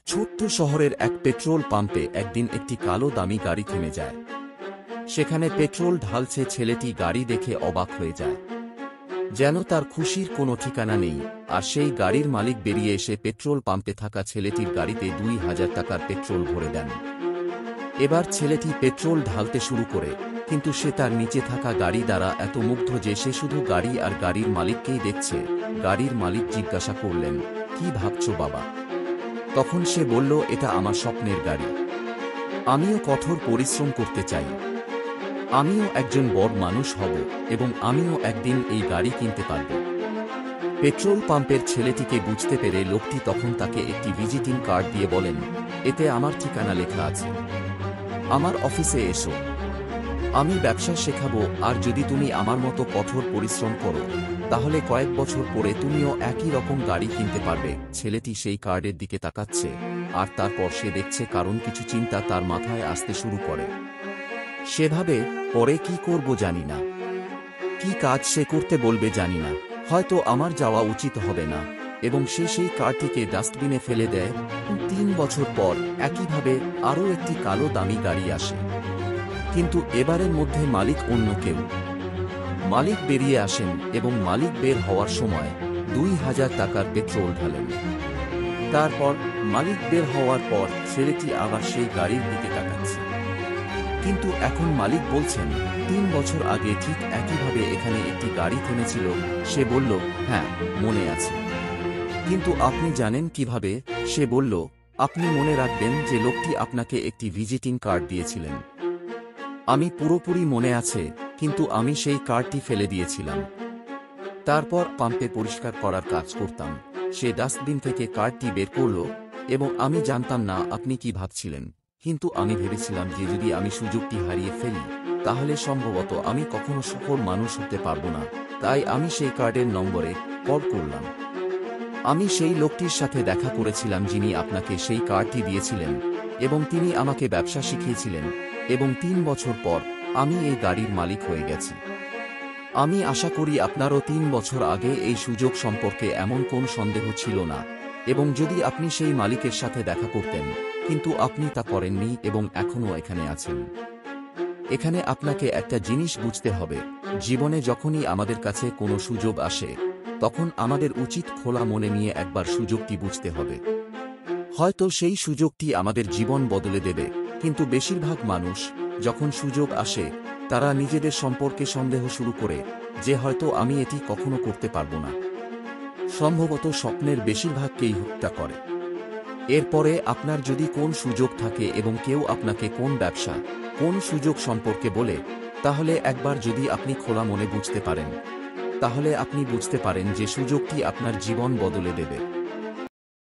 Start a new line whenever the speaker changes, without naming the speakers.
ছোট্ট শহরের এক পেট্রোল পাম্পে একদিন একটি কালো দামি গাড়ি থেমে যায়। সেখানে পেট্রোল ঢালছে ছেলেটি গাড়ি দেখে অবাক হয়ে যায়। যেন তার খুশির কোনো ঠিকানা নেই। আর সেই গাড়ির মালিক বেরিয়ে এসে পেট্রোল পাম্পে থাকা ছেলেটির গাড়িতে ২,০০০ টাকার পেট্রোল ভরে দেন। এবার ছেলেটি পেট্রোল ঢালতে শুরু করে, কিন্তু সে তার নিচে থাকা গাড়ি দ্বারা এত মুগ্ধ যে সে শুধু গাড়ি আর গাড়ির মালিককেই দেখছে। গাড়ির মালিক জিজ্ঞাসা করলেন, কি ভাবছো বাবা? তখন সে বলল, এটা আমার স্বপ্নের গাড়ি। আমিও কঠোর পরিশ্রম করতে চাই। আমিও একজন বড় মানুষ হব এবং আমিও একদিন এই গাড়ি কিনতে পারব। পেট্রোল পাম্পের ছেলেটিকে বুঝতে পেরে লোকটি তখন তাকে একটি ভিজিটিং কার্ড দিয়ে বলেন, এতে আমার ঠিকানা লেখা আছে। আমার অফিসে এসো, আমি ব্যবসা শেখাবো, আর যদি তুমি আমার মতো কঠোর পরিশ্রম করো তাহলে কয়েক বছর পরে তুমিও একই রকম গাড়ি কিনতে পারবে। ছেলেটি সেই কার্ডের দিকে তাকাচ্ছে, আর তারপর সে দেখছে কারণ কিছু চিন্তা তার মাথায় আসতে শুরু করে। সে ভাবে, পরে কি করব জানি না, কি কাজ সে করতে বলবে জানি না, হয়তো আমার যাওয়া উচিত হবে না, এবং সে সেই কার্ডটিকে ডাস্টবিনে ফেলে দেয়। ৩ বছর পর একইভাবে আরও একটি কালো দামি গাড়ি আসে, কিন্তু এবারের মধ্যে মালিক অন্য কেউ। মালিক বেরিয়ে আসেন এবং মালিক বের হওয়ার সময় ২,০০০ টাকার পেট্রোল ঢালেন। তারপর মালিক বের হওয়ার পর ছেলেটি আবার সেই গাড়ির দিকে তাকাচ্ছে, কিন্তু এখন মালিক বলছেন, ৩ বছর আগে ঠিক একইভাবে এখানে একটি গাড়ি থেমেছিল। সে বলল, হ্যাঁ, মনে আছে। কিন্তু আপনি জানেন কিভাবে? সে বলল, আপনি মনে রাখবেন যে লোকটি আপনাকে একটি ভিজিটিং কার্ড দিয়েছিলেন। আমি পুরোপুরি মনে আছে, কিন্তু আমি সেই কার্ডটি ফেলে দিয়েছিলাম। তারপর পাম্পে পরিষ্কার করার কাজ করতাম। সে ডাস্টবিন থেকে কার্ডটি বের করল, এবং আমি জানতাম না আপনি কি ভাবছিলেন, কিন্তু আমি ভেবেছিলাম যে যদি আমি সুযোগটি হারিয়ে ফেলি তাহলে সম্ভবত আমি কখনো সফল মানুষ হতে পারবো না। তাই আমি সেই কার্ডের নম্বরে কল করলাম। আমি সেই লোকটির সাথে দেখা করেছিলাম যিনি আপনাকে সেই কার্ডটি দিয়েছিলেন, এবং তিনি আমাকে ব্যবসা শিখিয়েছিলেন, এবং ৩ বছর পর আমি এই গাড়ির মালিক হয়ে গেছি। আমি আশা করি আপনারও ৩ বছর আগে এই সুযোগ সম্পর্কে এমন কোন সন্দেহ ছিল না, এবং যদি আপনি সেই মালিকের সাথে দেখা করতেন, কিন্তু আপনি তা করেননি এবং এখনও এখানে আছেন। এখানে আপনাকে একটা জিনিস বুঝতে হবে, জীবনে যখনই আমাদের কাছে কোনো সুযোগ আসে তখন আমাদের উচিত খোলা মনে নিয়ে একবার সুযোগটি বুঝতে হবে। হয়তো সেই সুযোগটি আমাদের জীবন বদলে দেবে, কিন্তু বেশিরভাগ মানুষ যখন সুযোগ আসে তারা নিজেদের সম্পর্কে সন্দেহ শুরু করে, যে হয়তো আমি এটি কখনো করতে পারবো না। সম্ভবত স্বপ্নের বেশিরভাগকেই হত্যা করে। এরপরে আপনার যদি কোন সুযোগ থাকে এবং কেউ আপনাকে কোন ব্যবসা, কোন সুযোগ সম্পর্কে বলে, তাহলে একবার যদি আপনি খোলা মনে বুঝতে পারেন, তাহলে আপনি বুঝতে পারেন যে সুযোগটি আপনার জীবন বদলে দেবে।